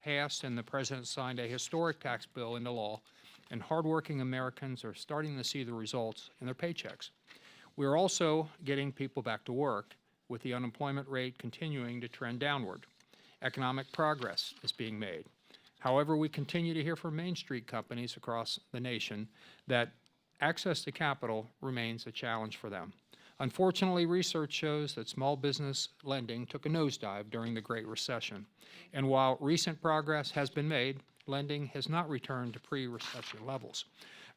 passed and the President signed a historic tax bill into law, and hardworking Americans are starting to see the results in their paychecks. We are also getting people back to work, with the unemployment rate continuing to trend downward. Economic progress is being made. However, we continue to hear from Main Street companies across the nation that access to capital remains a challenge for them. Unfortunately, research shows that small business lending took a nosedive during the Great Recession. And while recent progress has been made, lending has not returned to pre-recession levels.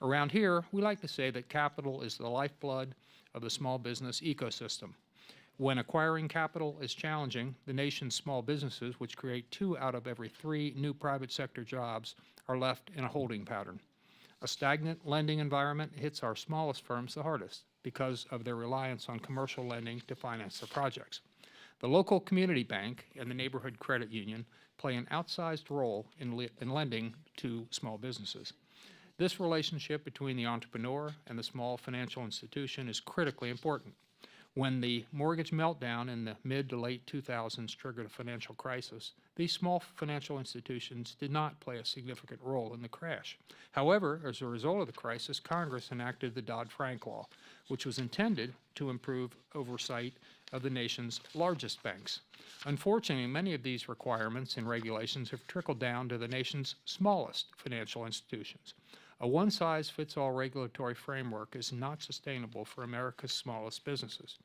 Around here, we like to say that capital is the lifeblood of the small business ecosystem. When acquiring capital is challenging, the nation's small businesses, which create 2 out of every 3 new private sector jobs, are left in a holding pattern. A stagnant lending environment hits our smallest firms the hardest because of their reliance on commercial lending to finance their projects. The local community bank and the neighborhood credit union play an outsized role in lending to small businesses. This relationship between the entrepreneur and the small financial institution is critically important. When the mortgage meltdown in the mid to late 2000s triggered a financial crisis, these small financial institutions did not play a significant role in the crash. However, as a result of the crisis, Congress enacted the Dodd-Frank Law, which was intended to improve oversight of the nation's largest banks. Unfortunately, many of these requirements and regulations have trickled down to the nation's smallest financial institutions. A one-size-fits-all regulatory framework is not sustainable for America's smallest businesses.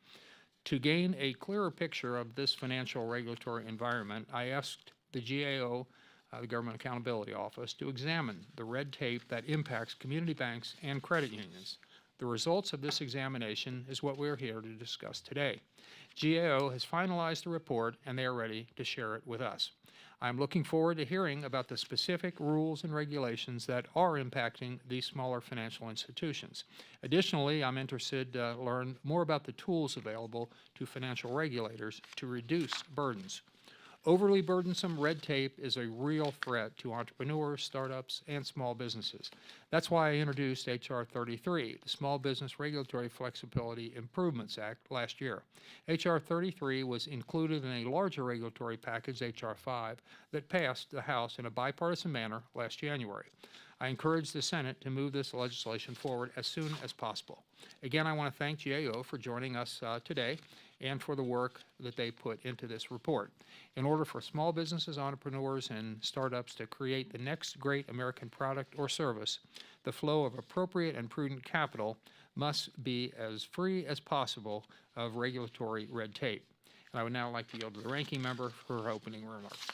To gain a clearer picture of this financial regulatory environment, I asked the GAO, the Government Accountability Office, to examine the red tape that impacts community banks and credit unions. The results of this examination is what we're here to discuss today. GAO has finalized the report, and they are ready to share it with us. I'm looking forward to hearing about the specific rules and regulations that are impacting these smaller financial institutions. Additionally, I'm interested to learn more about the tools available to financial regulators to reduce burdens. Overly burdensome red tape is a real threat to entrepreneurs, startups, and small businesses. That's why I introduced H.R. 33, the Small Business Regulatory Flexibility Improvements Act, last year. H.R. 33 was included in a larger regulatory package, H.R. 5, that passed the House in a bipartisan manner last January. I encourage the Senate to move this legislation forward as soon as possible. Again, I want to thank GAO for joining us today and for the work that they put into this report. In order for small businesses, entrepreneurs, and startups to create the next great American product or service, the flow of appropriate and prudent capital must be as free as possible of regulatory red tape. And I would now like to yield to the ranking member for her opening remarks.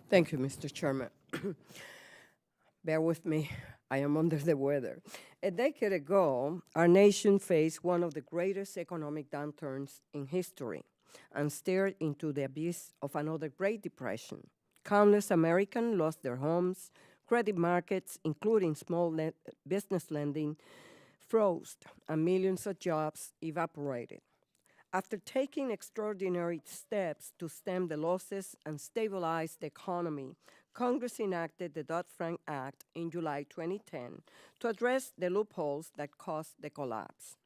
Thank you, Mr. Chairman. Bear with me, I am under the weather. A decade ago, our nation faced one of the greatest economic downturns in history and stared into the abyss of another Great Depression. Countless Americans lost their homes, credit markets, including small business lending, froze, and millions of jobs evaporated. After taking extraordinary steps to stem the losses and stabilize the economy, Congress enacted the Dodd-Frank Act in July 2010 to address the loopholes that caused the collapse.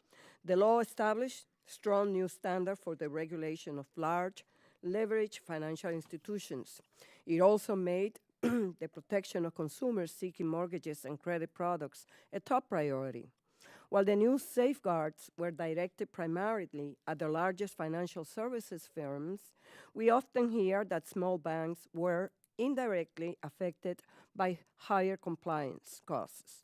The law established strong new standards for the regulation of large, leveraged financial institutions. It also made the protection of consumers seeking mortgages and credit products a top priority. While the new safeguards were directed primarily at the largest financial services firms, we often hear that small banks were indirectly affected by higher compliance costs.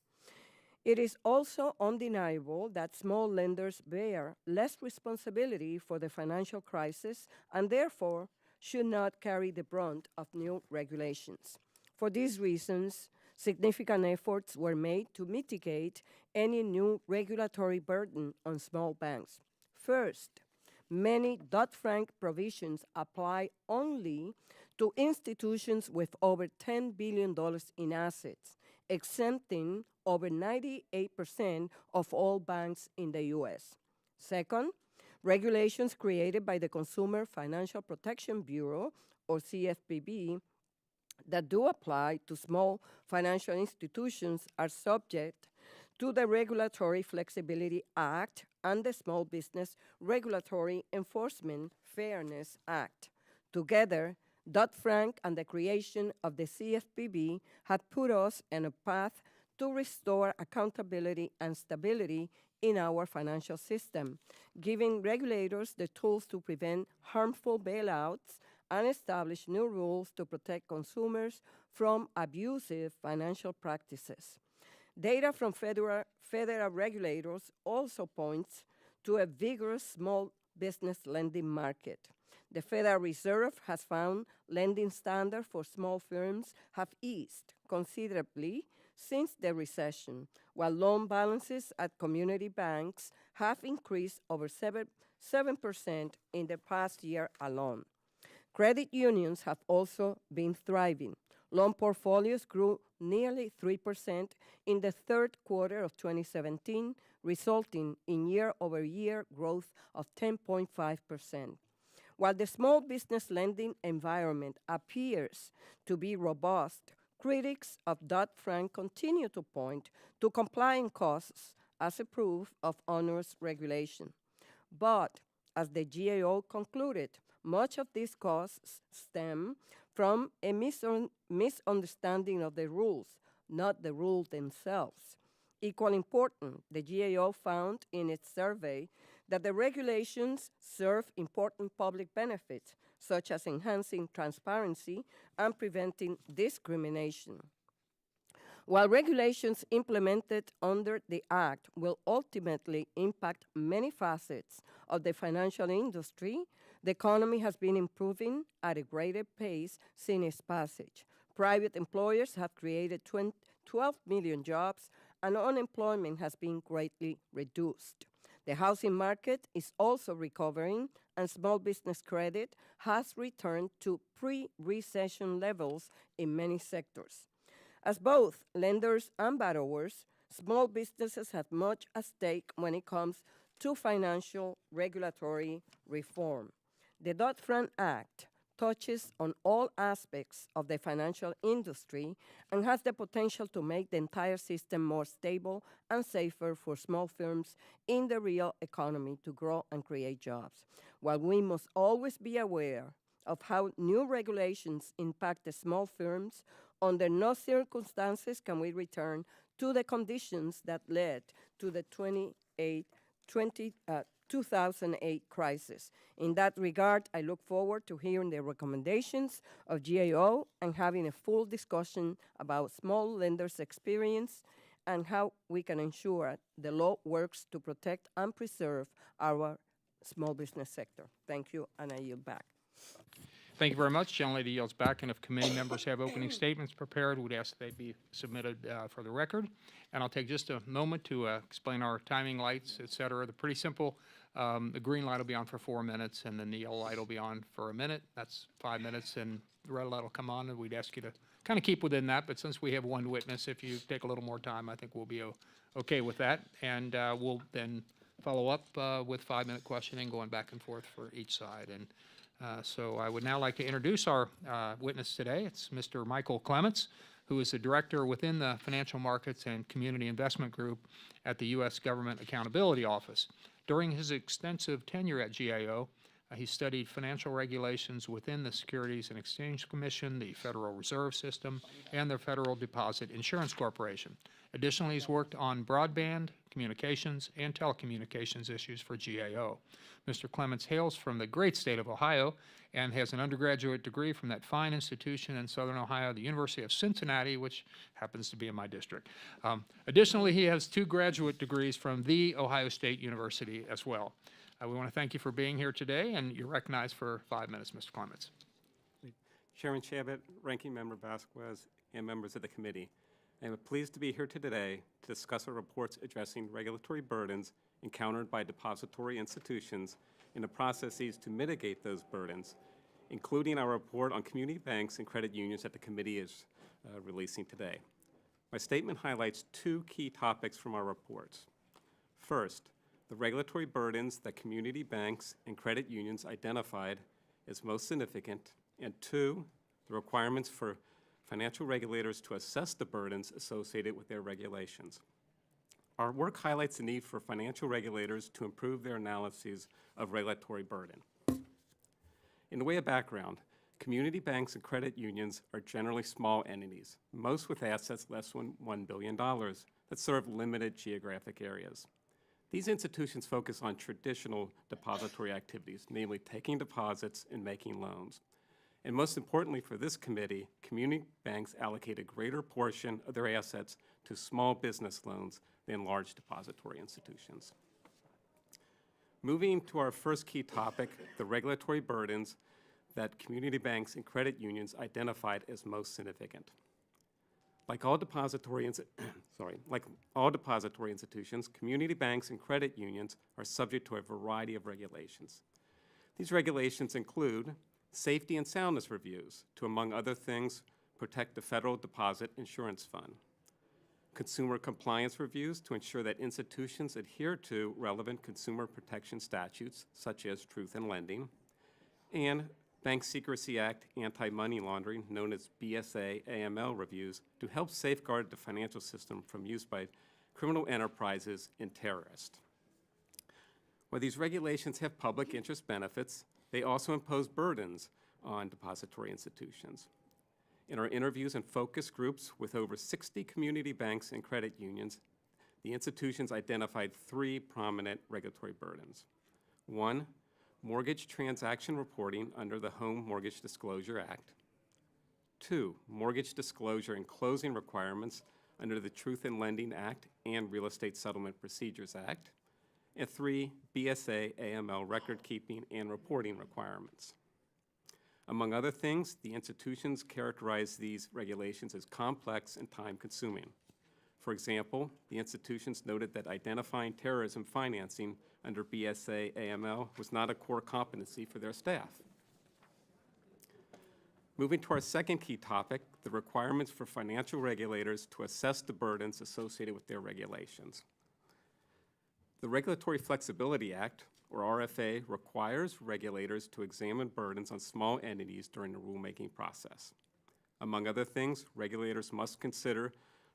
It is also undeniable that small lenders bear less responsibility for the financial crisis and therefore should not carry the brunt of new regulations. For these reasons, significant efforts were made to mitigate any new regulatory burden on small banks. First, many Dodd-Frank provisions apply only to institutions with over $10 billion in assets, exempting over 98% of all banks in the U.S. Second, regulations created by the Consumer Financial Protection Bureau, or CFPB, that do apply to small financial institutions are subject to the Regulatory Flexibility Act and the Small Business Regulatory Enforcement Fairness Act. Together, Dodd-Frank and the creation of the CFPB had put us on a path to restore accountability and stability in our financial system, giving regulators the tools to prevent harmful bailouts and establish new rules to protect consumers from abusive financial practices. Data from federal regulators also points to a vigorous small business lending market. The Federal Reserve has found lending standards for small firms have eased considerably since the recession, while loan balances at community banks have increased over 7% in the past year alone. Credit unions have also been thriving. Loan portfolios grew nearly 3% in the third quarter of 2017, resulting in year-over-year growth of 10.5%. While the small business lending environment appears to be robust, critics of Dodd-Frank continue to point to compliance costs as a proof of onerous regulation. But, as the GAO concluded, much of these costs stem from a misunderstanding of the rules, not the rules themselves. Equally important, the GAO found in its survey that the regulations serve important public benefits, such as enhancing transparency and preventing discrimination. While regulations implemented under the Act will ultimately impact many facets of the financial industry, the economy has been improving at a greater pace since its passage. Private employers have created 12 million jobs, and unemployment has been greatly reduced. The housing market is also recovering, and small business credit has returned to pre-recession levels in many sectors. As both lenders and borrowers, small businesses have much at stake when it comes to financial regulatory reform. The Dodd-Frank Act touches on all aspects of the financial industry and has the potential to make the entire system more stable and safer for small firms in the real economy to grow and create jobs. While we must always be aware of how new regulations impact the small firms, under no circumstances can we return to the conditions that led to the 2008 crisis. In that regard, I look forward to hearing the recommendations of GAO and having a full discussion about small lenders' experience and how we can ensure the law works to protect and preserve our small business sector. Thank you, and I yield back. Thank you very much. Gentlelady yields back, and if committee members have opening statements prepared, we'd ask that they be submitted for the record. And I'll take just a moment to explain our timing lights, et cetera. They're pretty simple. The green light will be on for 4 minutes, and then the yellow light will be on for a minute. That's 5 minutes, and the red light will come on, and we'd ask you to kind of keep within that. But since we have one witness, if you take a little more time, I think we'll be okay with that. And we'll then follow up with 5-minute questioning going back and forth for each side. And so I would now like to introduce our witness today. It's Mr. Michael Clements, who is the director within the Financial Markets and Community Investment Group at the U.S. Government Accountability Office. During his extensive tenure at GAO, he studied financial regulations within the Securities and Exchange Commission, the Federal Reserve System, and the Federal Deposit Insurance Corporation. Additionally, he's worked on broadband, communications, and telecommunications issues for GAO. Mr. Clements hails from the great state of Ohio and has an undergraduate degree from that fine institution in Southern Ohio, the University of Cincinnati, which happens to be in my district. Additionally, he has 2 graduate degrees from The Ohio State University as well. We want to thank you for being here today, and you're recognized for 5 minutes, Mr. Clements. Chairman Chabot, Ranking Member Vasquez, and members of the committee, I am pleased to be here today to discuss our reports addressing regulatory burdens encountered by depository institutions and the processes to mitigate those burdens, including our report on community banks and credit unions that the committee is releasing today. My statement highlights 2 key topics from our reports. First, the regulatory burdens that community banks and credit unions identified as most significant, and 2, the requirements for financial regulators to assess the burdens associated with their regulations. Our work highlights the need for financial regulators to improve their analyses of regulatory burden. In the way of background, Community banks and credit unions are generally small entities, most with assets less than $1 billion, that serve limited geographic areas. These institutions focus on traditional depository activities, namely taking deposits and making loans. And most importantly for this committee, community banks allocate a greater portion of their assets to small business loans than large depository institutions. Moving to our first key topic, the regulatory burdens that community banks and credit unions identified as most significant. Like all depository institutions, community banks and credit unions are subject to a variety of regulations. These regulations include safety and soundness reviews to, among other things, protect the Federal Deposit Insurance Fund, consumer compliance reviews to ensure that institutions adhere to relevant consumer protection statutes, such as Truth in Lending, and Bank Secrecy Act anti-money laundering, known as BSA/AML reviews, to help safeguard the financial system from use by criminal enterprises and terrorists. While these regulations have public interest benefits, they also impose burdens on depository institutions. In our interviews and focus groups with over 60 community banks and credit unions, the institutions identified three prominent regulatory burdens. One, mortgage transaction reporting under the Home Mortgage Disclosure Act. Two, mortgage disclosure and closing requirements under the Truth in Lending Act and Real Estate Settlement Procedures Act. And three, BSA/AML record keeping and reporting requirements. Among other things, the institutions characterize these regulations as complex and time-consuming. For example, the institutions noted that identifying terrorism financing under BSA/AML was not a core competency for their staff. Moving to our second key topic, the requirements for financial regulators to assess the burdens associated with their regulations. The Regulatory Flexibility Act, or RFA, requires regulators to examine burdens on small entities during the rulemaking process. Among other things, regulators must consider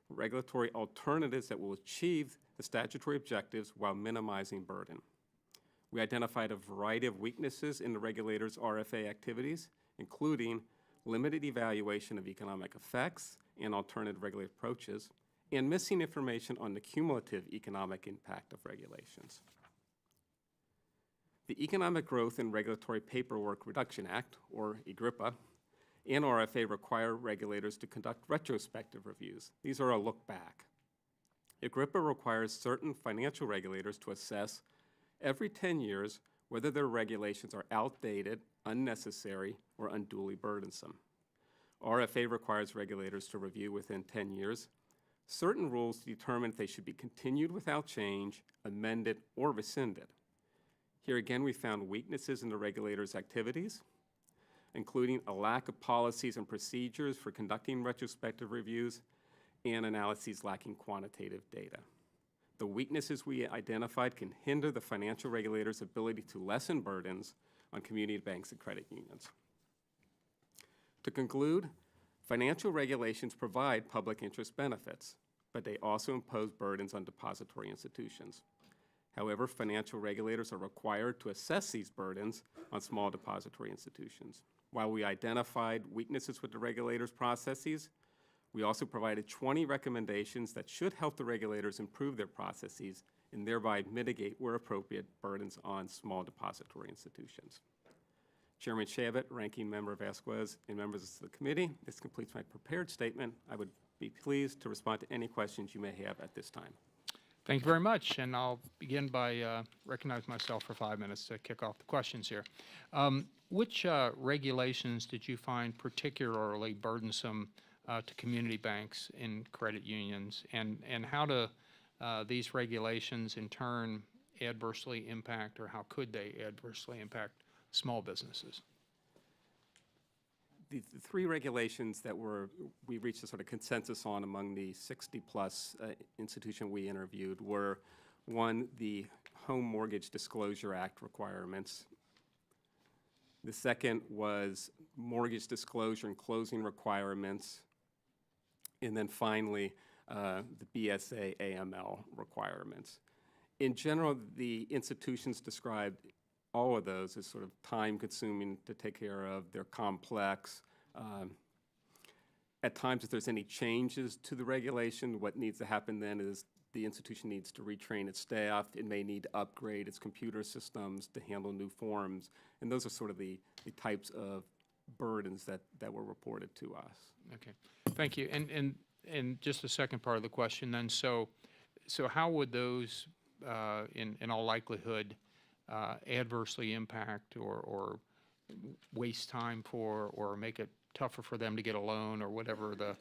regulatory alternatives that will achieve the statutory objectives while minimizing burden. We identified a variety of weaknesses in the regulators' RFA activities, including limited evaluation of economic effects and alternative regulatory approaches, and missing information on the cumulative economic impact of regulations. The Economic Growth and Regulatory Paperwork Reduction Act, or EGRIPA, and RFA require regulators to conduct retrospective reviews. These are a look back. EGRIPA requires certain financial regulators to assess every 10 years whether their regulations are outdated, unnecessary, or unduly burdensome. RFA requires regulators to review within 10 years certain rules to determine if they should be continued without change, amended, or rescinded. Here again, we found weaknesses in the regulators' activities, including a lack of policies and procedures for conducting retrospective reviews and analyses lacking quantitative data. The weaknesses we identified can hinder the financial regulators' ability to lessen burdens on community banks and credit unions. To conclude, financial regulations provide public interest benefits, but they also impose burdens on depository institutions. However, financial regulators are required to assess these burdens on small depository institutions. While we identified weaknesses with the regulators' processes, we also provided 20 recommendations that should help the regulators improve their processes and thereby mitigate, where appropriate, burdens on small depository institutions. Chairman Chabot, Ranking Member Vasquez, and members of the committee, this completes my prepared statement. I would be pleased to respond to any questions you may have at this time. Thank you very much, and I'll begin by recognizing myself for 5 minutes to kick off the questions here. Which regulations did you find particularly burdensome to community banks and credit unions, and how do these regulations in turn adversely impact, or how could they adversely impact small businesses? The three regulations that we reached a sort of consensus on among the 60-plus institution we interviewed were, one, the Home Mortgage Disclosure Act requirements. The second was mortgage disclosure and closing requirements. And then finally, the BSA/AML requirements. In general, the institutions described all of those is sort of time-consuming to take care of. They're complex. At times, if there's any changes to the regulation, what needs to happen then is the institution needs to retrain its staff. It may need to upgrade its computer systems to handle new forms. And those are sort of the types of burdens that were reported to us. Okay, thank you. And just the second part of the question then, so how would those, in all likelihood, adversely impact or waste time for, or make it tougher for them to get a loan, or whatever the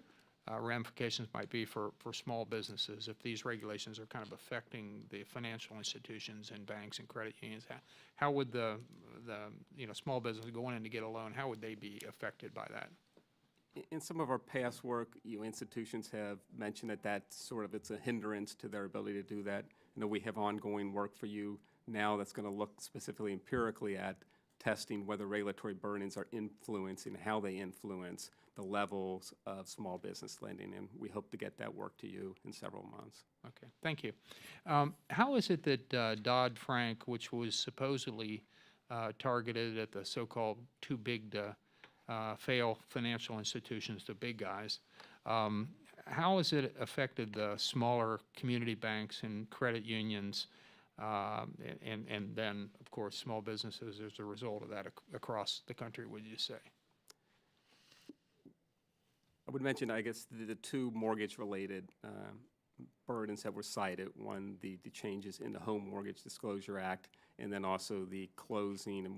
ramifications might be for small businesses, if these regulations are kind of affecting the financial institutions and banks and credit unions? How would the small business going in to get a loan, how would they be affected by that? In some of our past work, institutions have mentioned that it's a hindrance to their ability to do that. We have ongoing work for you now that's going to look specifically empirically at testing whether regulatory burdens are influencing, how they influence the levels of small business lending, and we hope to get that work to you in several months. Okay, thank you. How is it that Dodd-Frank, which was supposedly targeted at the so-called too big to fail financial institutions, the big guys, how has it affected the smaller community banks and credit unions, and then, of course, small businesses as a result of that across the country, would you say? I would mention, I guess, the two mortgage-related burdens that were cited. One, the changes in the Home Mortgage Disclosure Act, and then also the closing and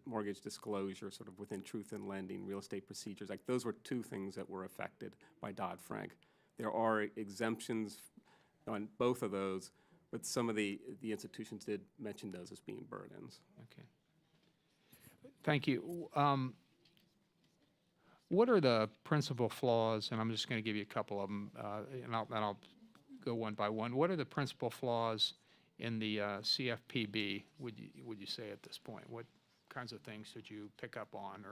mortgage disclosure sort of within Truth in Lending, Real Estate Procedures Act. Those were two things that were affected by Dodd-Frank. There are exemptions on both of those, but some of the institutions did mention those as being burdens. Okay. Thank you. What are the principal flaws, and I'm just going to give you a couple of them, and I'll go one by one. What are the principal flaws in the CFPB, would you say at this point? What kinds of things did you pick up on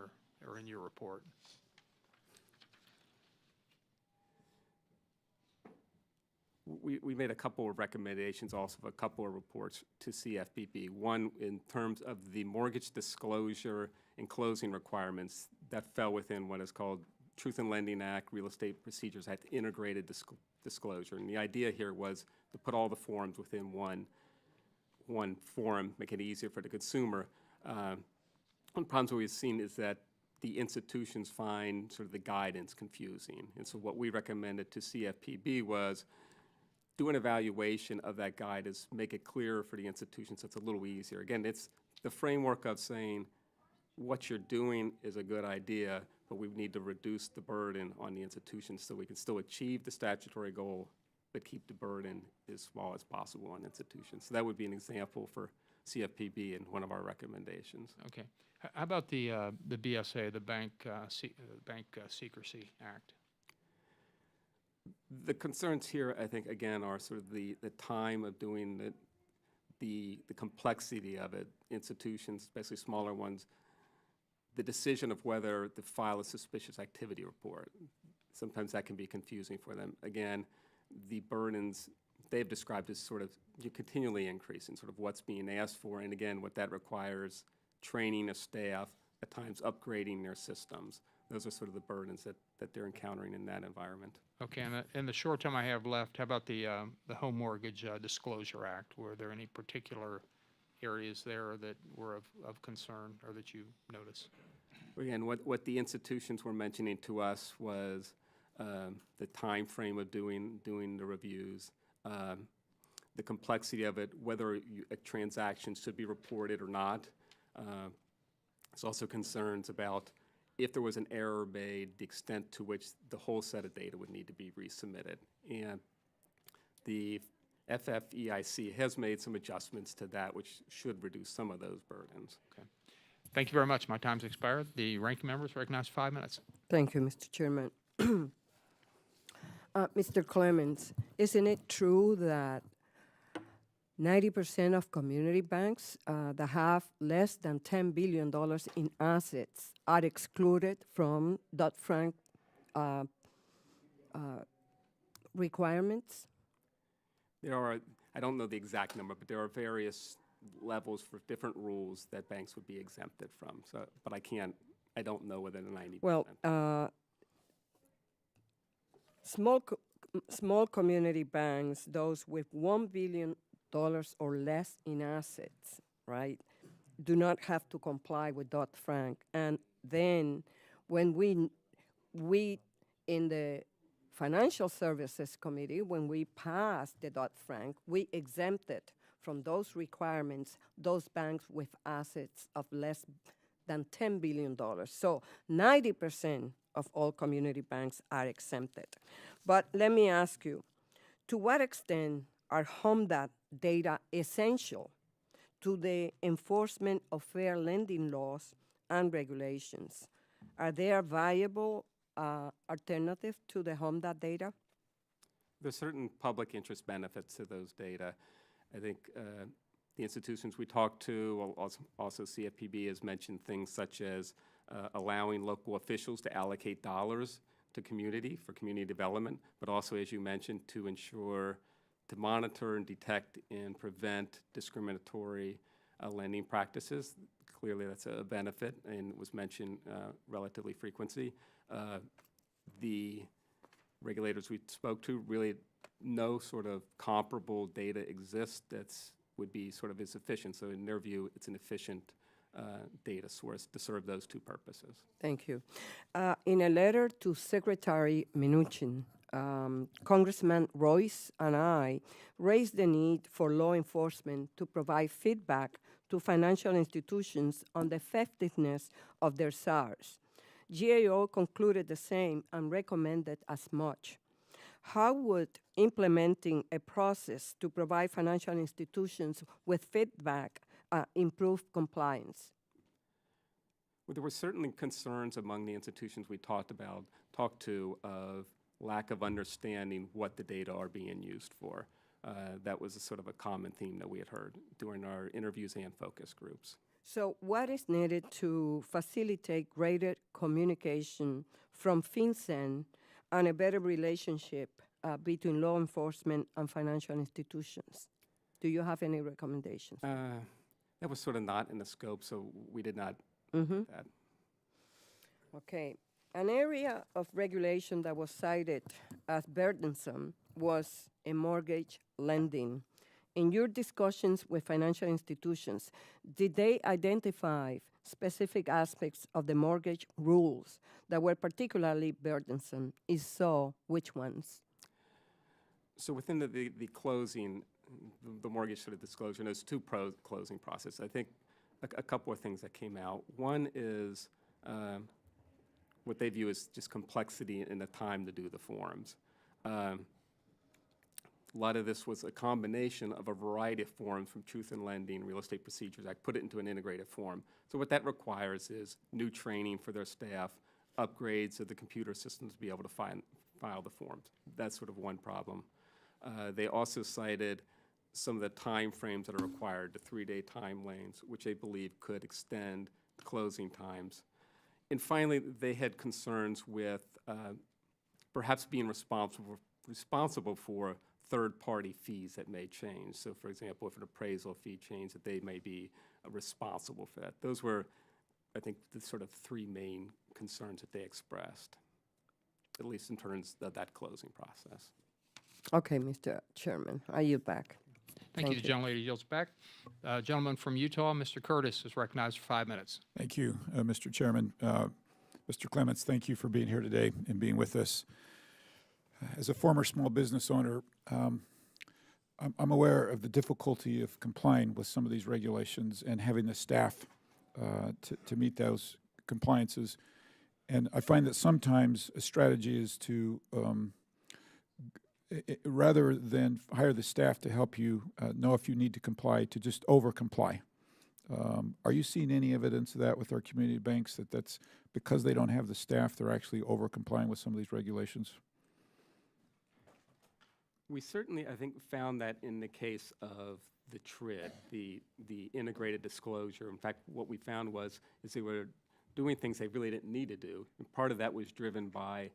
or in your report? We made a couple of recommendations, also a couple of reports to CFPB. One, in terms of the mortgage disclosure and closing requirements, that fell within what is called Truth in Lending Act, Real Estate Procedures Act, integrated disclosure. And the idea here was to put all the forms within one form, make it easier for the consumer. One of the problems we've seen is that the institutions find sort of the guidance confusing. And so what we recommended to CFPB was do an evaluation of that guidance, make it clearer for the institutions so it's a little easier. Again, it's the framework of saying what you're doing is a good idea, but we need to reduce the burden on the institutions so we can still achieve the statutory goal, but keep the burden as small as possible on institutions. So that would be an example for CFPB and one of our recommendations. Okay. How about the BSA, the Bank Secrecy Act? The concerns here, I think, again, are sort of the time of doing it, the complexity of it, institutions, especially smaller ones, the decision of whether to file a suspicious activity report. Sometimes that can be confusing for them. Again, the burdens they've described as sort of continually increasing, sort of what's being asked for, and again, what that requires, training of staff, at times upgrading their systems. Those are sort of the burdens that they're encountering in that environment. Okay, and in the short time I have left, how about the Home Mortgage Disclosure Act? Were there any particular areas there that were of concern or that you noticed? Again, what the institutions were mentioning to us was the time frame of doing the reviews, the complexity of it, whether a transaction should be reported or not. There's also concerns about if there was an error made, the extent to which the whole set of data would need to be resubmitted. And the FFEIC has made some adjustments to that, which should reduce some of those burdens. Okay. Thank you very much. My time's expired. The ranking members recognize 5 minutes. Thank you, Mr. Chairman. Mr. Clemens, isn't it true that 90% of community banks that have less than $10 billion in assets are excluded from Dodd-Frank requirements? There are, I don't know the exact number, but there are various levels for different rules that banks would be exempted from. So, but I don't know whether the 90%. Well, small community banks, those with $1 billion or less in assets, right, do not have to comply with Dodd-Frank. And then when we in the Financial Services Committee, when we passed the Dodd-Frank, we exempted from those requirements those banks with assets of less than $10 billion. So 90% of all community banks are exempted. But let me ask you, to what extent are HOMDAD data essential to the enforcement of fair lending laws and regulations? Are there viable alternative to the HOMDAD data? There's certain public interest benefits to those data. I think the institutions we talked to, also CFPB has mentioned things such as allowing local officials to allocate dollars to community for community development, but also, as you mentioned, to ensure, to monitor and detect and prevent discriminatory lending practices. Clearly, that's a benefit, and was mentioned relatively frequency. The regulators we spoke to, really no sort of comparable data exists that's would be sort of as efficient. So in their view, it's an efficient data source to serve those two purposes. Thank you. In a letter to Secretary Mnuchin, Congressman Royce and I raised the need for law enforcement to provide feedback to financial institutions on the effectiveness of their SARs. GAO concluded the same and recommended as much. How would implementing a process to provide financial institutions with feedback improve compliance? Well, there were certainly concerns among the institutions we talked to of lack of understanding what the data are being used for. That was a sort of a common theme that we had heard during our interviews and focus groups. So what is needed to facilitate greater communication from FinCEN and a better relationship between law enforcement and financial institutions? Do you have any recommendations? That was sort of not in the scope, so we did not do that. Okay. An area of regulation that was cited as burdensome was in mortgage lending. In your discussions with financial institutions, did they identify specific aspects of the mortgage rules that were particularly burdensome? If so, which ones? So within the closing, the mortgage sort of disclosure, there's two closing process. I think a couple of things that came out. One is what they view as just complexity in the time to do the forms. A lot of this was a combination of a variety of forms from Truth in Lending, Real Estate Procedures Act, put it into an integrated form. So what that requires is new training for their staff, upgrades of the computer systems to be able to file the forms. That's sort of one problem. They also cited some of the time frames that are required, the 3-day time lanes, which they believe could extend closing times. And finally, they had concerns with perhaps being responsible for third-party fees that may change. So, for example, if an appraisal fee changed, that they may be responsible for that. Those were, I think, the sort of three main concerns that they expressed, at least in terms of that closing process. Okay, Mr. Chairman, I yield back. Thank you. The gentlelady yields back. Gentleman from Utah, Mr. Curtis, is recognized for 5 minutes. Thank you, Mr. Chairman. Mr. Clements, thank you for being here today and being with us. As a former small business owner, I'm aware of the difficulty of complying with some of these regulations and having the staff to meet those compliances. And I find that sometimes a strategy is to, rather than hire the staff to help you know if you need to comply, to just over-comply. Are you seeing any evidence of that with our community banks, that that's because they don't have the staff, they're actually over-complying with some of these regulations? We certainly, I think, found that in the case of the TRID, the integrated disclosure. In fact, what we found is they were doing things they really didn't need to do. And part of that was driven by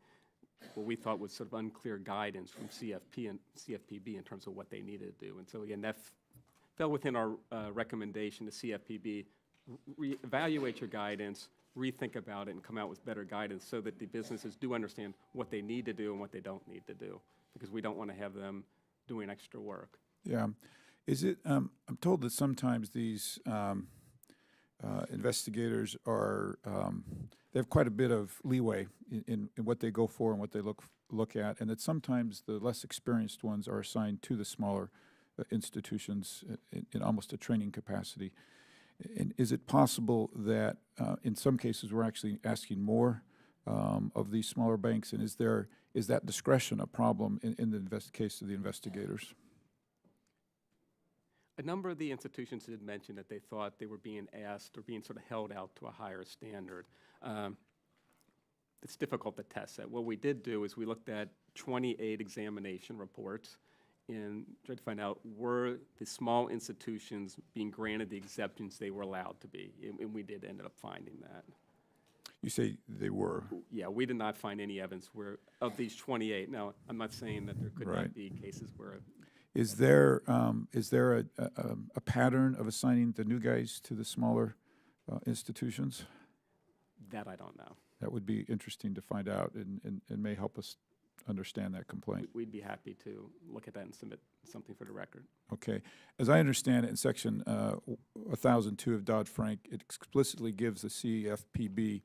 what we thought was sort of unclear guidance from CFP and CFPB in terms of what they needed to do. And so again, that fell within our recommendation to CFPB, evaluate your guidance, rethink about it, and come out with better guidance so that the businesses do understand what they need to do and what they don't need to do, because we don't want to have them doing extra work. Yeah. Is it, I'm told that sometimes these investigators are, they have quite a bit of leeway in what they go for and what they look at, and that sometimes the less experienced ones are assigned to the smaller institutions in almost a training capacity. And is it possible that in some cases we're actually asking more of these smaller banks, and is that discretion a problem in the case of the investigators? A number of the institutions did mention that they thought they were being asked or being sort of held out to a higher standard. It's difficult to test that. What we did do is we looked at 28 examination reports and tried to find out, were the small institutions being granted the exceptions they were allowed to be? And we did end up finding that. You say they were. Yeah, we did not find any evidence where, of these 28. Now, I'm not saying that there could Right. not be cases where. Is there a pattern of assigning the new guys to the smaller institutions? That I don't know. That would be interesting to find out and may help us understand that complaint. We'd be happy to look at that and submit something for the record. Okay. As I understand it, in Section 1002 of Dodd-Frank, it explicitly gives the CFPB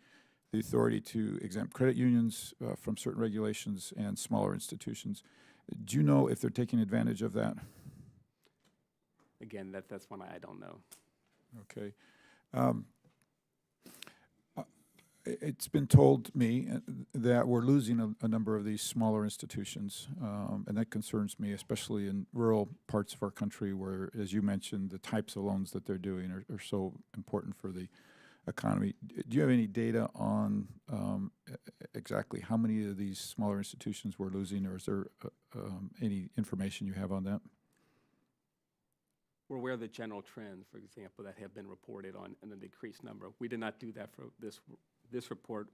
the authority to exempt credit unions from certain regulations and smaller institutions. Do you know if they're taking advantage of that? Again, that's one I don't know. Okay. It's been told me that we're losing a number of these smaller institutions, and that concerns me, especially in rural parts of our country where, as you mentioned, the types of loans that they're doing are so important for the economy. Do you have any data on exactly how many of these smaller institutions we're losing, or is there any information you have on that? We're aware of the general trends, for example, that have been reported on in a decreased number. We did not do that for this report.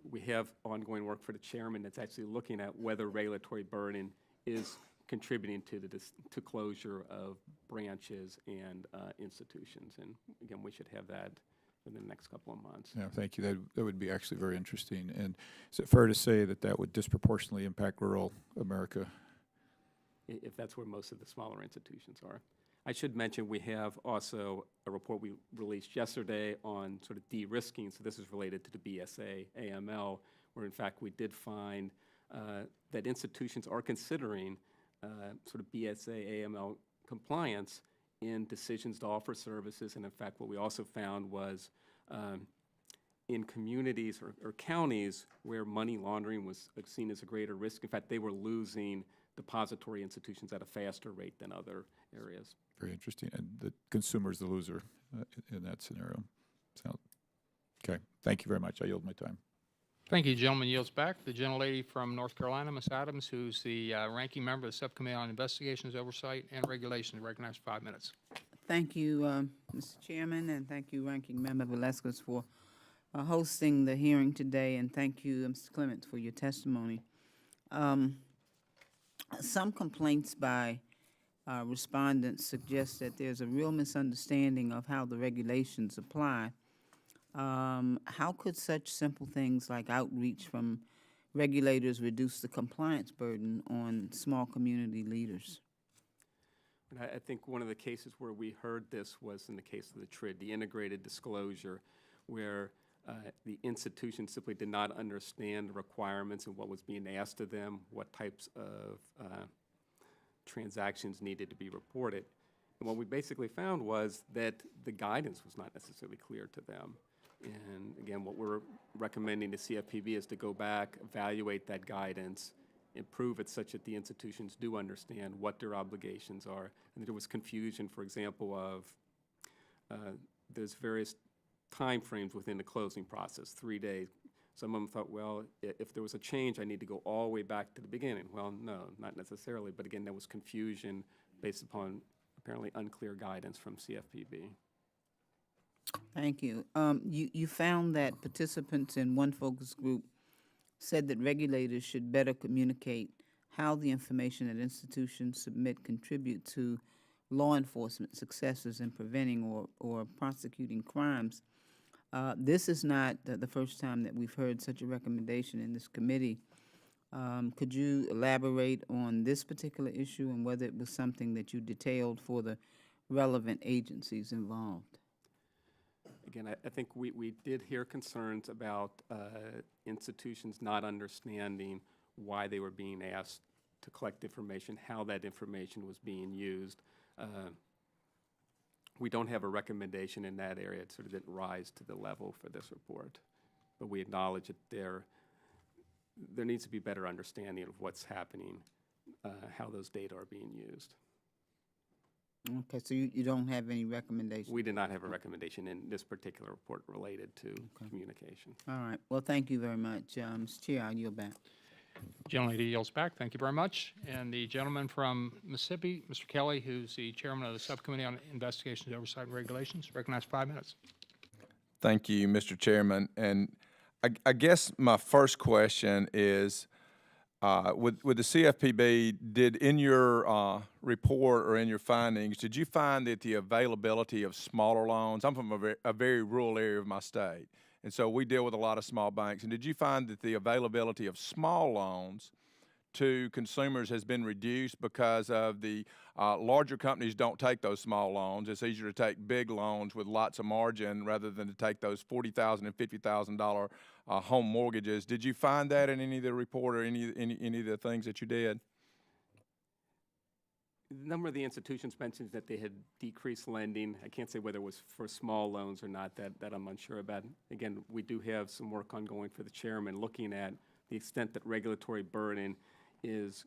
We have ongoing work for the chairman that's actually looking at whether regulatory burden is contributing to closure of branches and institutions. And again, we should have that within the next couple of months. Yeah, thank you. That would be actually very interesting. And is it fair to say that that would disproportionately impact rural America? If that's where most of the smaller institutions are. I should mention we have also a report we released yesterday on sort of de-risking. So this is related to the BSA AML, where in fact we did find that institutions are considering sort of BSA AML compliance in decisions to offer services. And in fact, what we also found was in communities or counties where money laundering was seen as a greater risk, in fact, they were losing depository institutions at a faster rate than other areas. Very interesting. And the consumer's the loser in that scenario. So, okay. Thank you very much. I yield my time. Thank you. Gentleman yields back. The gentlelady from North Carolina, Ms. Adams, who's the ranking member of the Subcommittee on Investigations, Oversight, and Regulation, recognized for 5 minutes. Thank you, Mr. Chairman, and thank you, Ranking Member Velasquez, for hosting the hearing today, and thank you, Mr. Clement, for your testimony. Some complaints by respondents suggest that there's a real misunderstanding of how the regulations apply. How could such simple things like outreach from regulators reduce the compliance burden on small community leaders? And I think one of the cases where we heard this was in the case of the TRID, the integrated disclosure, where the institution simply did not understand the requirements and what was being asked of them, what types of transactions needed to be reported. And what we basically found was that the guidance was not necessarily clear to them. And again, what we're recommending to CFPB is to go back, evaluate that guidance, improve it such that the institutions do understand what their obligations are. And there was confusion, for example, of there's various time frames within the closing process, 3 days. Some of them thought, well, if there was a change, I need to go all the way back to the beginning. Well, no, not necessarily. But again, there was confusion based upon apparently unclear guidance from CFPB. Thank you. You found that participants in one focus group said that regulators should better communicate how the information that institutions submit contribute to law enforcement successes in preventing or prosecuting crimes. This is not the first time that we've heard such a recommendation in this committee. Could you elaborate on this particular issue and whether it was something that you detailed for the relevant agencies involved? Again, I think we did hear concerns about institutions not understanding why they were being asked to collect information, how that information was being used. We don't have a recommendation in that area. It sort of didn't rise to the level for this report. But we acknowledge that there needs to be better understanding of what's happening, how those data are being used. Okay, so you don't have any recommendations? We did not have a recommendation in this particular report related to communication. All right. Well, thank you very much. Mr. Chair, I yield back. Gentlelady yields back. Thank you very much. And the gentleman from Mississippi, Mr. Kelly, who's the chairman of the Subcommittee on Investigations, Oversight, and Regulations, recognized for 5 minutes. Thank you, Mr. Chairman. And I guess my first question is, with the CFPB, did in your report or in your findings, did you find that the availability of smaller loans, I'm from a very rural area of my state, and so we deal with a lot of small banks, and did you find that the availability of small loans to consumers has been reduced because of the larger companies don't take those small loans? It's easier to take big loans with lots of margin rather than to take those $40,000 and $50,000 home mortgages. Did you find that in any of the report or any of the things that you did? A number of the institutions mentioned that they had decreased lending. I can't say whether it was for small loans or not, that I'm unsure about. Again, we do have some work ongoing for the chairman looking at the extent that regulatory burden is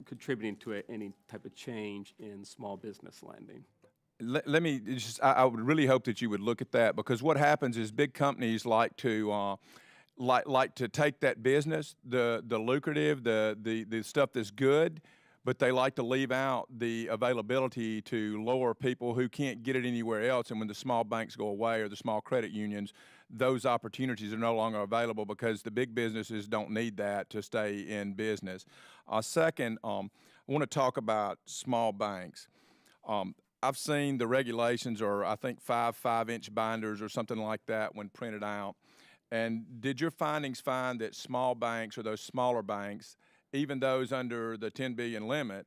contributing to any type of change in small business lending. Let me just, I would really hope that you would look at that, because what happens is big companies like to take that business, the lucrative, the stuff that's good, but they like to leave out the availability to lower people who can't get it anywhere else. And when the small banks go away or the small credit unions, those opportunities are no longer available because the big businesses don't need that to stay in business. Second, I want to talk about small banks. I've seen the regulations are, I think, 5-inch binders or something like that when printed out. And did your findings find that small banks or those smaller banks, even those under the 10 billion limit,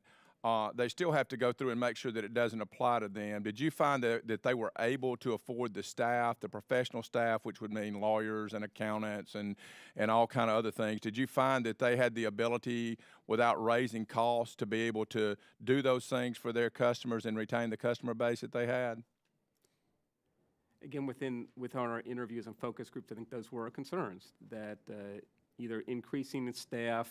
they still have to go through and make sure that it doesn't apply to them? Did you find that they were able to afford the staff, the professional staff, which would mean lawyers and accountants and all kind of other things? Did you find that they had the ability, without raising costs, to be able to do those things for their customers and retain the customer base that they had? Again, within our interviews and focus groups, I think those were our concerns, that either increasing the staff,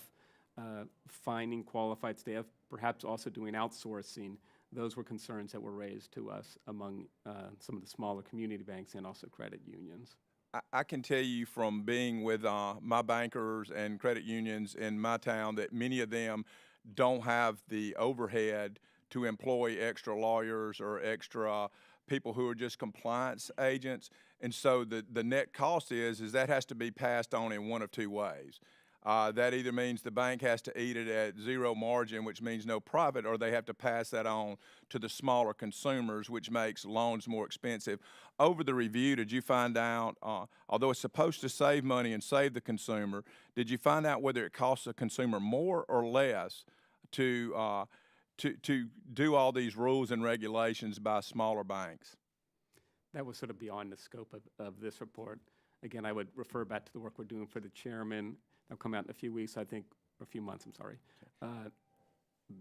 finding qualified staff, perhaps also doing outsourcing. Those were concerns that were raised to us among some of the smaller community banks and also credit unions. I can tell you from being with my bankers and credit unions in my town that many of them don't have the overhead to employ extra lawyers or extra people who are just compliance agents. And so the net cost is that has to be passed on in one of two ways. That either means the bank has to eat it at zero margin, which means no profit, or they have to pass that on to the smaller consumers, which makes loans more expensive. Over the review, did you find out, although it's supposed to save money and save the consumer, did you find out whether it costs the consumer more or less to do all these rules and regulations by smaller banks? That was sort of beyond the scope of this report. Again, I would refer back to the work we're doing for the chairman. That'll come out in a few weeks, I think, or a few months, I'm sorry.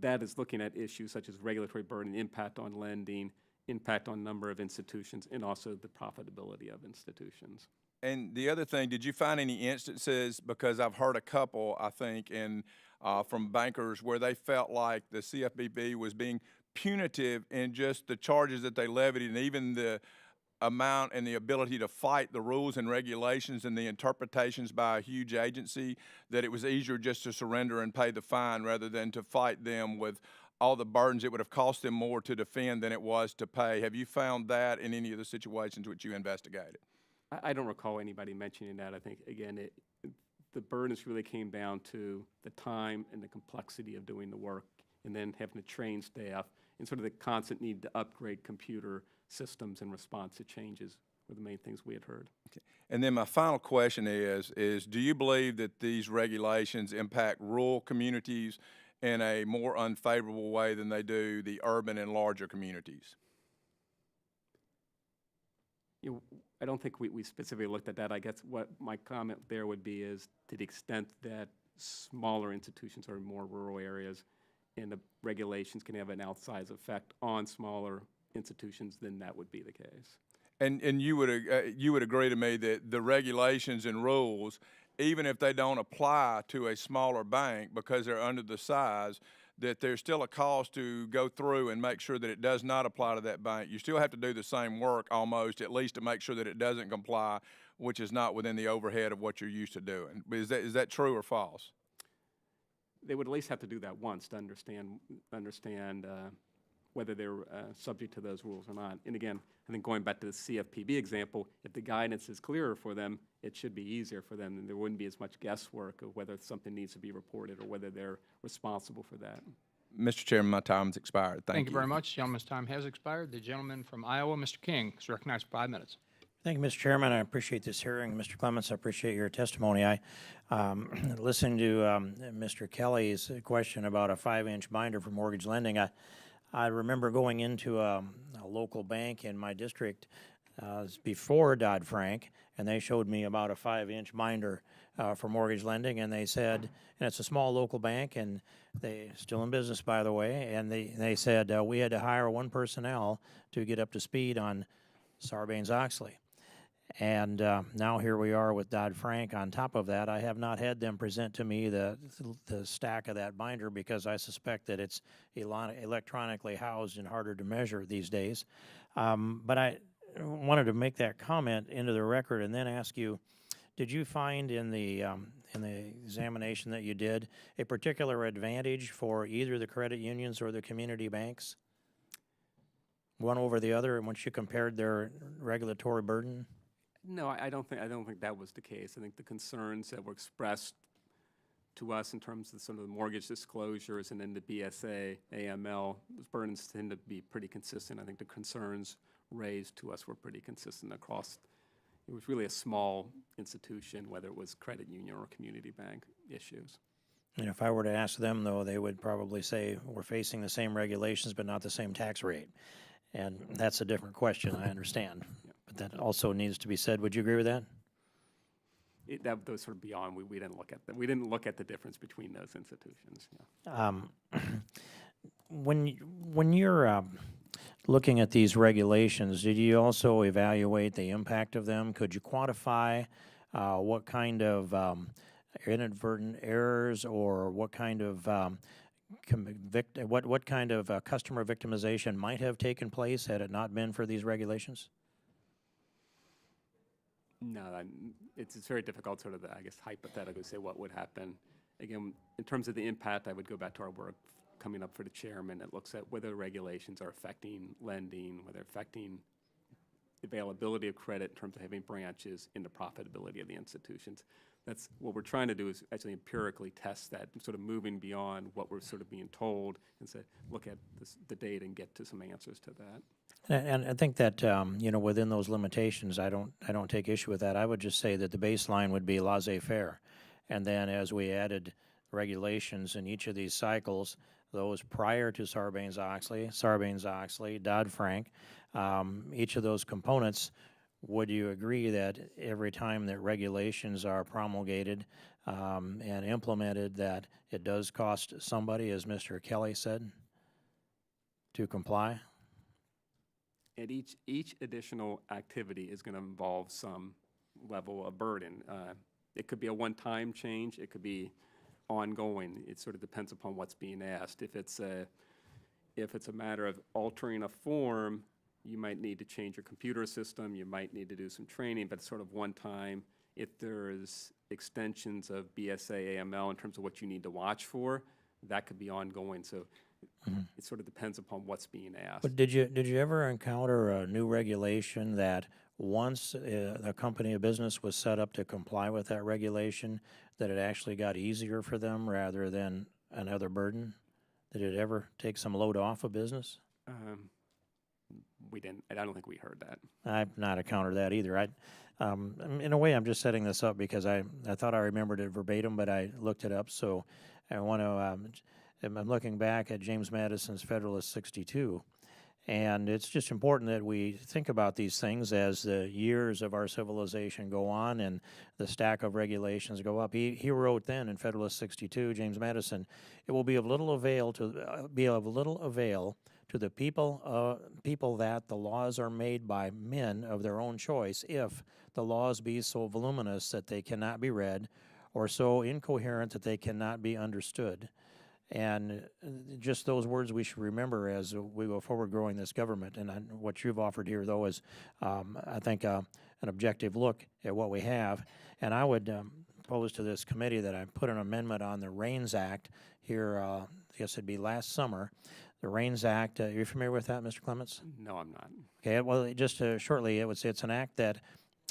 That is looking at issues such as regulatory burden, impact on lending, impact on number of institutions, and also the profitability of institutions. And the other thing, did you find any instances, because I've heard a couple, I think, from bankers where they felt like the CFPB was being punitive in just the charges that they levied and even the amount and the ability to fight the rules and regulations and the interpretations by a huge agency, that it was easier just to surrender and pay the fine rather than to fight them with all the burdens? It would have cost them more to defend than it was to pay. Have you found that in any of the situations which you investigated? I don't recall anybody mentioning that. I think, again, the burdens really came down to the time and the complexity of doing the work and then having to train staff and sort of the constant need to upgrade computer systems in response to changes were the main things we had heard. And then my final question is do you believe that these regulations impact rural communities in a more unfavorable way than they do the urban and larger communities? You know, I don't think we specifically looked at that. I guess what my comment there would be is to the extent that smaller institutions are in more rural areas and the regulations can have an outsized effect on smaller institutions, then that would be the case. And you would agree to me that the regulations and rules, even if they don't apply to a smaller bank because they're under the size, that there's still a cost to go through and make sure that it does not apply to that bank. You still have to do the same work almost, at least to make sure that it doesn't comply, which is not within the overhead of what you're used to doing. Is that true or false? They would at least have to do that once to understand whether they're subject to those rules or not. And again, I think going back to the CFPB example, if the guidance is clearer for them, it should be easier for them, and there wouldn't be as much guesswork of whether something needs to be reported or whether they're responsible for that. Mr. Chairman, my time's expired. Thank you very much. Gentleman's time has expired. The gentleman from Iowa, Mr. King, is recognized for 5 minutes. Thank you, Mr. Chairman. I appreciate this hearing. Mr. Clements, I appreciate your testimony. I listened to Mr. Kelly's question about a 5-inch binder for mortgage lending. I remember going into a local bank in my district before Dodd-Frank, and they showed me about a 5-inch binder for mortgage lending, and they said, and it's a small local bank, and they still in business, by the way, and they said we had to hire one personnel to get up to speed on Sarbanes-Oxley. And now here we are with Dodd-Frank. On top of that, I have not had them present to me the stack of that binder because I suspect that it's electronically housed and harder to measure these days. But I wanted to make that comment into the record and then ask you, did you find in the examination that you did a particular advantage for either the credit unions or the community banks, one over the other, once you compared their regulatory burden? No, I don't think that was the case. I think the concerns that were expressed to us in terms of some of the mortgage disclosures and then the BSA, AML, those burdens tend to be pretty consistent. I think the concerns raised to us were pretty consistent across. It was really a small institution, whether it was credit union or community bank issues. And if I were to ask them, though, they would probably say we're facing the same regulations but not the same tax rate. And that's a different question, I understand. Yeah. But that also needs to be said. Would you agree with that? That was sort of beyond. We didn't look at that. We didn't look at the difference between those institutions. Yeah. When you're looking at these regulations, did you also evaluate the impact of them? Could you quantify what kind of inadvertent errors or what kind of what kind of customer victimization might have taken place had it not been for these regulations? No, it's very difficult sort of, I guess, hypothetically say what would happen. Again, in terms of the impact, I would go back to our work coming up for the chairman that looks at whether the regulations are affecting lending, whether affecting availability of credit in terms of having branches, and the profitability of the institutions. That's what we're trying to do, is actually empirically test that, sort of moving beyond what we're sort of being told and say, look at the data and get to some answers to that. And I think that within those limitations, I don't take issue with that. I would just say that the baseline would be laissez-faire, and then as we added regulations in each of these cycles, those prior to Sarbanes-Oxley, Dodd-Frank, each of those components, would you agree that every time that regulations are promulgated and implemented, that it does cost somebody, as Mr. Kelly said, to comply? And each additional activity is going to involve some level of burden. It could be a one-time change. It could be ongoing. It sort of depends upon what's being asked. If it's a matter of altering a form, you might need to change your computer system. You might need to do some training, but it's sort of one time. If there's extensions of BSA, AML in terms of what you need to watch for, that could be ongoing. So it sort of depends upon what's being asked. But did you ever encounter a new regulation that once a company, a business was set up to comply with that regulation, that it actually got easier for them rather than another burden? Did it ever take some load off a business? We didn't, I don't think we heard that. I've not encountered that either. In a way, I'm just setting this up because I thought I remembered it verbatim, but I looked it up. So I want to, I'm looking back at James Madison's Federalist 62. And it's just important that we think about these things as the years of our civilization go on and the stack of regulations go up. He wrote then in Federalist 62, James Madison, it will be of little avail to the people that the laws are made by men of their own choice, if the laws be so voluminous that they cannot be read, or so incoherent that they cannot be understood. And just those words we should remember as we go forward growing this government. And what you've offered here, though, is, I think, an objective look at what we have. And I would propose to this committee that I put an amendment on the REINS Act here, I guess it'd be last summer. The REINS Act, are you familiar with that, Mr. Clements? No, I'm not. Okay, well, just shortly, it would say it's an act that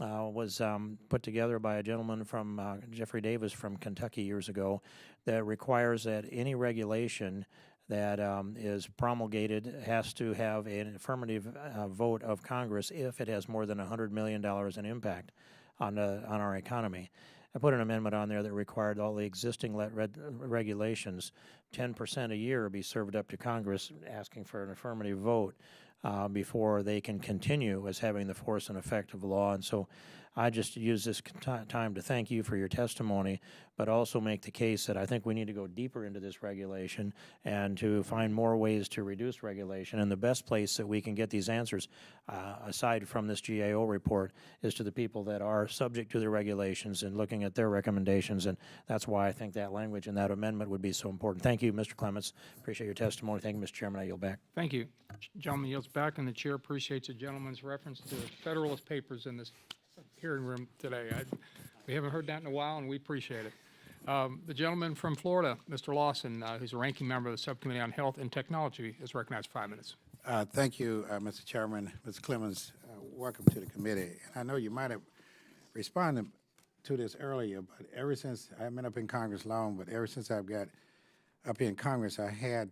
was put together by a gentleman from Jeffrey Davis from Kentucky years ago that requires that any regulation that is promulgated has to have an affirmative vote of Congress if it has more than $100 million in impact on our economy. I put an amendment on there that required all the existing regulations, 10% a year, be served up to Congress asking for an affirmative vote before they can continue as having the force and effect of law. And so I just use this time to thank you for your testimony, but also make the case that I think we need to go deeper into this regulation and to find more ways to reduce regulation. And the best place that we can get these answers, aside from this GAO report, is to the people that are subject to the regulations and looking at their recommendations. And that's why I think that language and that amendment would be so important. Thank you, Mr. Clements. Appreciate your testimony. Thank you, Mr. Chairman. I yield back. Thank you. Gentleman yields back, and the chair appreciates the gentleman's reference to Federalist Papers in this hearing room today. We haven't heard that in a while, and we appreciate it. The gentleman from Florida, Mr. Lawson, who's a ranking member of the Subcommittee on Health and Technology, is recognized for 5 minutes. Thank you, Mr. Chairman. Mr. Clemens, welcome to the committee. I know you might have responded to this earlier, but ever since, I haven't been up in Congress long, but ever since I've got up in Congress, I had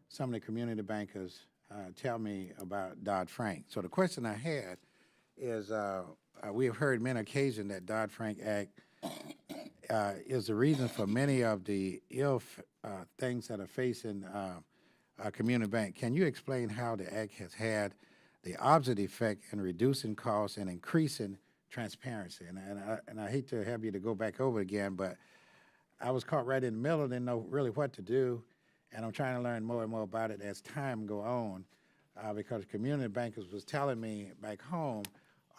some of the community bankers tell me about Dodd-Frank. So the question I had is, we have heard many occasions that Dodd-Frank Act is the reason for many of the ill things that are facing our community bank. Can you explain how the act has had the opposite effect in reducing costs and increasing transparency? And I hate to have you to go back over again, but I was caught right in the middle, didn't know really what to do, and I'm trying to learn more and more about it as time go on, because community bankers was telling me back home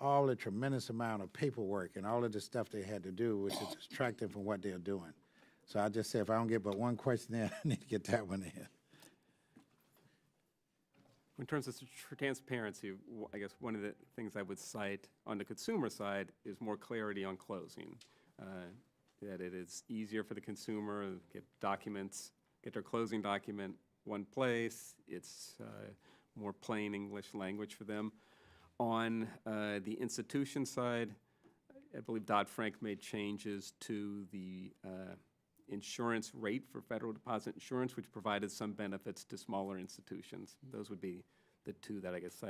all the tremendous amount of paperwork and all of the stuff they had to do, which is distracting from what they're doing. So I just said, if I don't get but one question in, I need to get that one in. In terms of transparency, I guess one of the things I would cite on the consumer side is more clarity on closing. That it is easier for the consumer to get documents, get their closing document one place. It's more plain English language for them. On the institution side, I believe Dodd-Frank made changes to the insurance rate for federal deposit insurance, which provided some benefits to smaller institutions. Those would be the two that I guess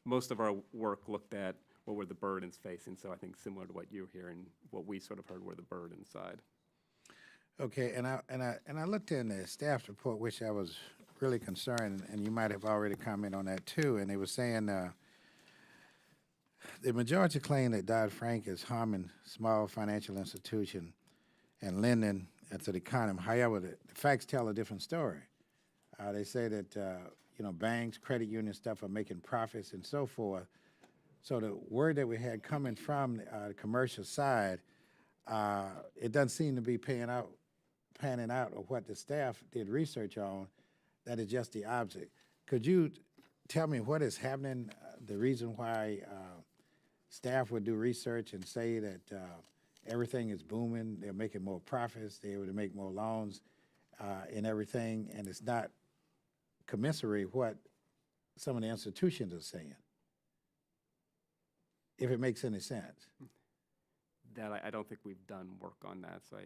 most of our work looked at what were the burdens facing. So I think similar to what you're hearing, what we sort of heard were the burden side. Okay, and I looked in the staff report, which I was really concerned, and you might have already commented on that too. And they were saying the majority claim that Dodd-Frank is harming small financial institutions and lending to the economy. However, the facts tell a different story. They say that banks, credit unions, stuff are making profits and so forth. So the word that we had coming from the commercial side, it doesn't seem to be panning out of what the staff did research on. That is just the opposite. Could you tell me what is happening, the reason why staff would do research and say that everything is booming, they're making more profits, they're able to make more loans and everything, and it's not commensurate what some of the institutions are saying, if it makes any sense? That I don't think we've done work on that. So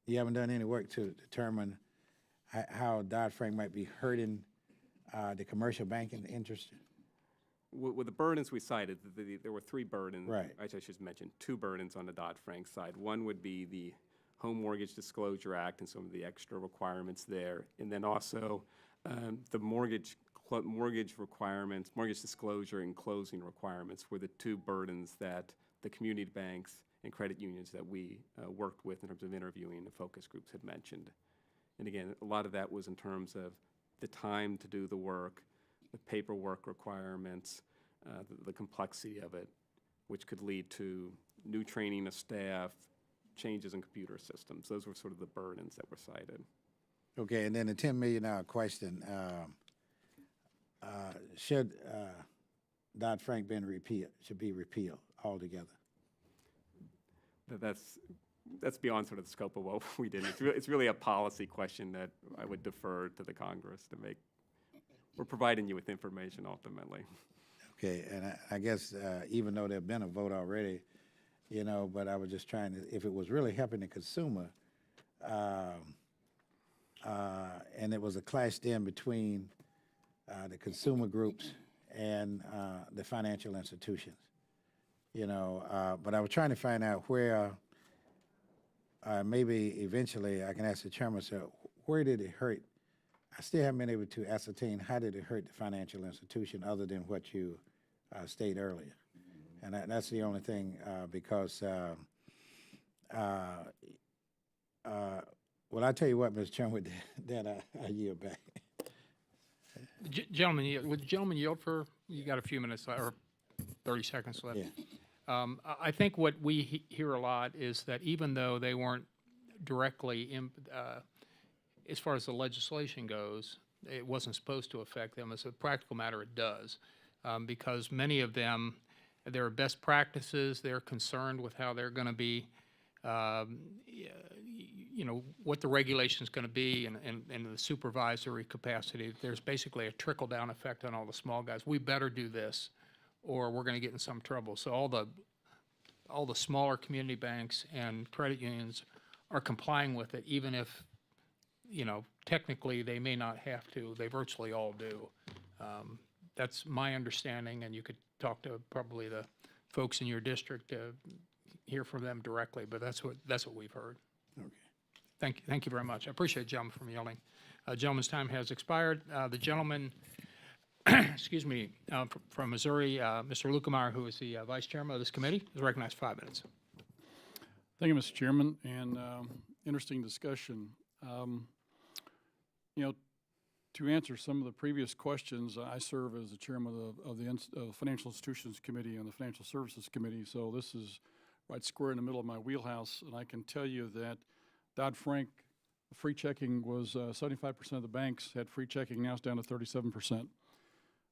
you haven't done any work to determine how Dodd-Frank might be hurting the commercial banking interest? With the burdens we cited, there were 3 burdens. Right. Actually, I should mention 2 burdens on the Dodd-Frank side. One would be the Home Mortgage Disclosure Act and some of the extra requirements there, and then also the mortgage requirements, mortgage disclosure and closing requirements were the 2 burdens that the community banks and credit unions that we worked with in terms of interviewing the focus groups had mentioned. And again, a lot of that was in terms of the time to do the work, the paperwork requirements, the complexity of it, which could lead to new training of staff, changes in computer systems. Those were sort of the burdens that were cited. Okay, and then the $10 million question, should Dodd-Frank should be repealed altogether? That's beyond sort of the scope of what we did. It's really a policy question that I would defer to the Congress to make. We're providing you with information ultimately. Okay, and I guess even though there's been a vote already, you know, but I was just trying to, if it was really helping the consumer, and it was a clash then between the consumer groups and the financial institutions, you know, but I was trying to find out where, maybe eventually I can ask the chairman, so where did it hurt? I still haven't been able to ascertain how did it hurt the financial institution other than what you stated earlier. And that's the only thing, because, well, I tell you what, Mr. Chairman, that I yield back. Gentlemen, would the gentleman yield for, you got a few minutes or 30 seconds left. Yeah. I think what we hear a lot is that even though they weren't directly, as far as the legislation goes, it wasn't supposed to affect them. As a practical matter, it does, because many of them, there are best practices. They're concerned with how they're going to be, you know, what the regulation is going to be and the supervisory capacity. There's basically a trickle-down effect on all the small guys. We better do this, or we're going to get in some trouble. So all the smaller community banks and credit unions are complying with it, even if, you know, technically they may not have to. They virtually all do. That's my understanding, and you could talk to probably the folks in your district to hear from them directly, but that's what we've heard. Okay. Thank you very much. I appreciate the gentleman from yielding. Gentleman's time has expired. The gentleman, excuse me, from Missouri, Mr. Lukemeyer, who is the vice chairman of this committee, is recognized 5 minutes. Thank you, Mr. Chairman, and interesting discussion. You know, to answer some of the previous questions, I serve as the chairman of the Financial Institutions Committee and the Financial Services Committee, so this is right square in the middle of my wheelhouse, and I can tell you that Dodd-Frank free checking was 75% of the banks had free checking. Now it's down to 37%.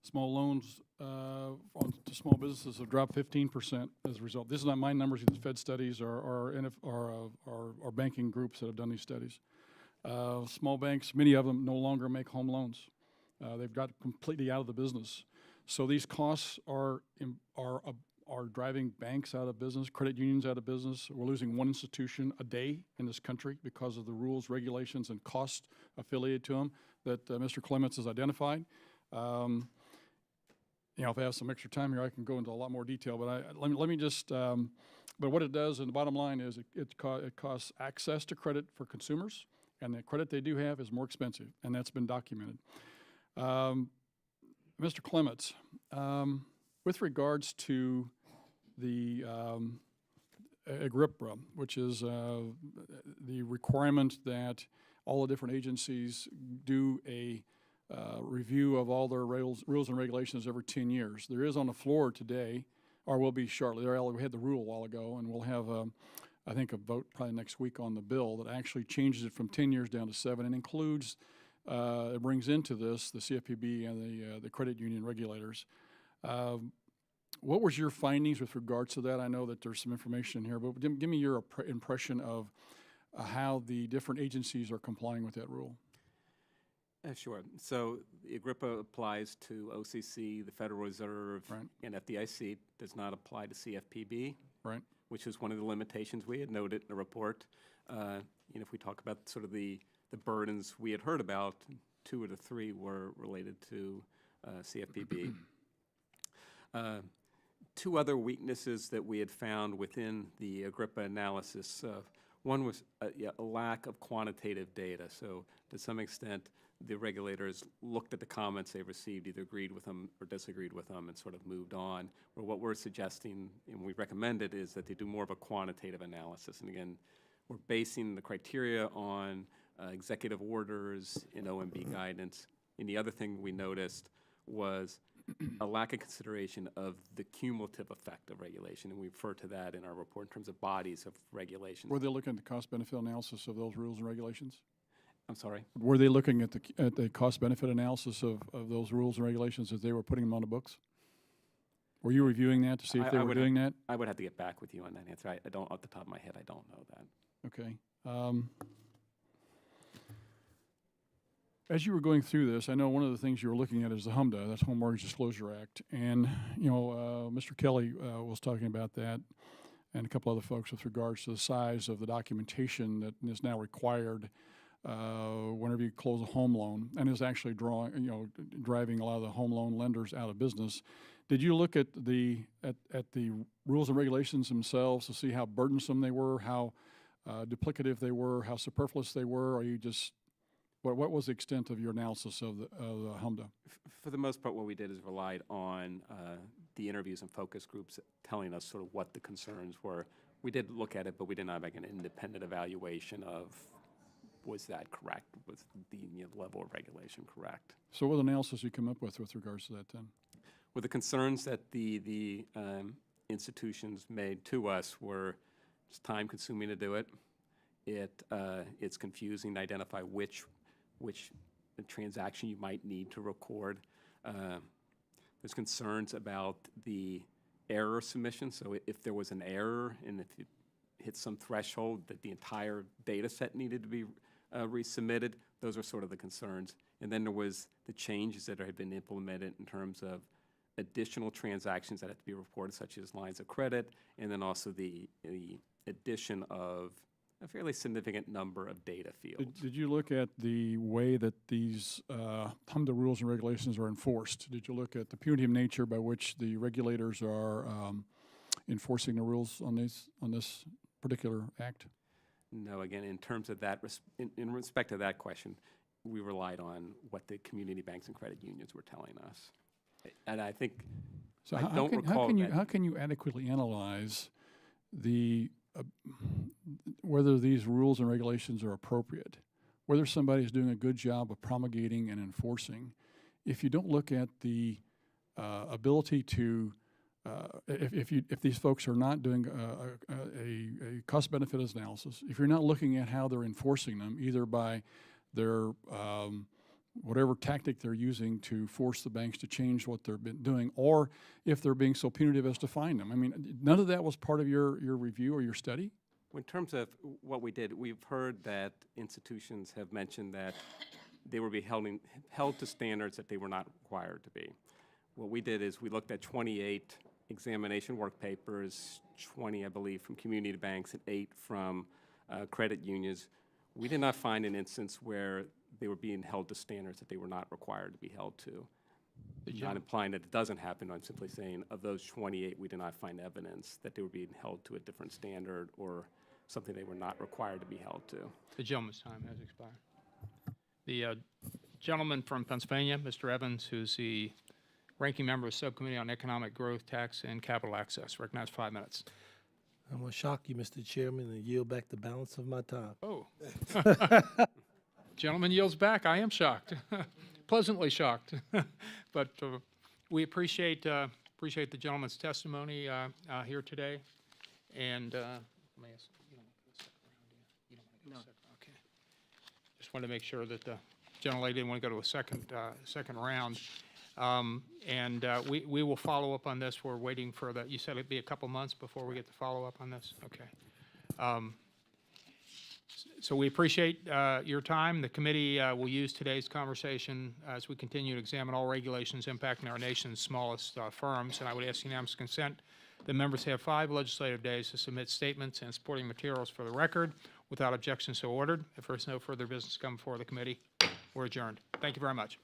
Small loans to small businesses have dropped 15% as a result. This is not my numbers; these Fed studies or banking groups that have done these studies. Small banks, many of them no longer make home loans. They've got completely out of the business. So these costs are driving banks out of business, credit unions out of business. We're losing one institution a day in this country because of the rules, regulations, and costs affiliated to them that Mr. Clements has identified. You know, if I have some extra time here, I can go into a lot more detail. But let me just. But what it does, and the bottom line is, it costs access to credit for consumers, and the credit they do have is more expensive, and that's been documented. Mr. Clements, with regards to the AGRIPRA, which is the requirement that all the different agencies do a review of all their rules and regulations every 10 years. There is on the floor today, or will be shortly. We had the rule a while ago, and we'll have, I think, a vote probably next week on the bill that actually changes it from 10 years down to 7 and includes, it brings into this the CFPB and the credit union regulators. What was your findings with regards to that? I know that there's some information here, but give me your impression of how the different agencies are complying with that rule. Sure. So the AGRIPA applies to OCC, the Federal Reserve, right, and FDIC. It does not apply to CFPB, right, which is one of the limitations we had noted in the report. You know, if we talk about sort of the the burdens we had heard about, 2 of the 3 were related to CFPB. 2 other weaknesses that we had found within the Agrippa analysis. One was a lack of quantitative data. So to some extent, the regulators looked at the comments they received, either agreed with them or disagreed with them, and sort of moved on. Or what we're suggesting, and we recommended, is that they do more of a quantitative analysis. And again, we're basing the criteria on executive orders and OMB guidance. And the other thing we noticed was a lack of consideration of the cumulative effect of regulation, and we refer to that in our report in terms of bodies of regulations. Were they looking at the cost-benefit analysis of those rules and regulations? I'm sorry? Were they looking at the cost-benefit analysis of those rules and regulations as they were putting them on the books? Were you reviewing that to see if they were doing that? I would have to get back with you on that answer. I don't, off the top of my head, I don't know that. Okay. As you were going through this, I know one of the things you were looking at is the HMDA, that's Home Mortgage Disclosure Act. And, you know, Mr. Kelly was talking about that, and a couple other folks, with regards to the size of the documentation that is now required whenever you close a home loan, and is actually driving a lot of the home loan lenders out of business. Did you look at the rules and regulations themselves to see how burdensome they were, how duplicative they were, how superfluous they were, or you just what was the extent of your analysis of the HMDA? For the most part, what we did is relied on the interviews and focus groups telling us sort of what the concerns were. We did look at it, but we did not make an independent evaluation of was that correct, was the level of regulation correct. So what analysis you come up with regards to that then? Well, the concerns that the institutions made to us were it's time-consuming to do it. It's confusing to identify which transaction you might need to record. There's concerns about the error submission. So if there was an error and if it hit some threshold that the entire data set needed to be resubmitted, those are sort of the concerns. And then there was the changes that had been implemented in terms of additional transactions that have to be reported, such as lines of credit, and then also the addition of a fairly significant number of data fields. Did you look at the way that these HMDA rules and regulations are enforced? Did you look at the punitive nature by which the regulators are enforcing the rules on this particular act? No, again, in terms of that, in respect to that question, we relied on what the community banks and credit unions were telling us. And I think, so I don't recall how can you adequately analyze whether these rules and regulations are appropriate, whether somebody is doing a good job of promulgating and enforcing, if you don't look at the ability to, if these folks are not doing a cost-benefit analysis, if you're not looking at how they're enforcing them, either by their whatever tactic they're using to force the banks to change what they've been doing, or if they're being so punitive as to fine them. I mean, none of that was part of your review or your study? in terms of what we did, we've heard that institutions have mentioned that they were held to standards that they were not required to be. What we did is we looked at 28 examination work papers, 20, I believe, from community banks and 8 from credit unions. We did not find an instance where they were being held to standards that they were not required to be held to. Not implying that it doesn't happen. I'm simply saying of those 28, we did not find evidence that they were being held to a different standard or something they were not required to be held to. The gentleman's time has expired. The gentleman from Pennsylvania, Mr. Evans, who's the ranking member of the Subcommittee on Economic Growth, Tax, and Capital Access. Recognized 5 minutes. I'm going to shock you, Mr. Chairman, and yield back the balance of my time. Oh. Gentleman yields back. I am shocked. Pleasantly shocked. But we appreciate the gentleman's testimony here today. And let me ask, you don't want to go second round, do you? You don't want to go second? Okay. Just wanted to make sure that the gentlelady didn't want to go to a second round. We will follow up on this. We're waiting for the, you said it'd be a couple months before we get the follow-up on this? Okay. So we appreciate your time. The committee will use today's conversation as we continue to examine all regulations impacting our nation's smallest firms. And I would ask unanimous consent that members have 5 legislative days to submit statements and supporting materials for the record Without objection, so ordered. If there's no further business coming before the committee, we're adjourned. Thank you very much.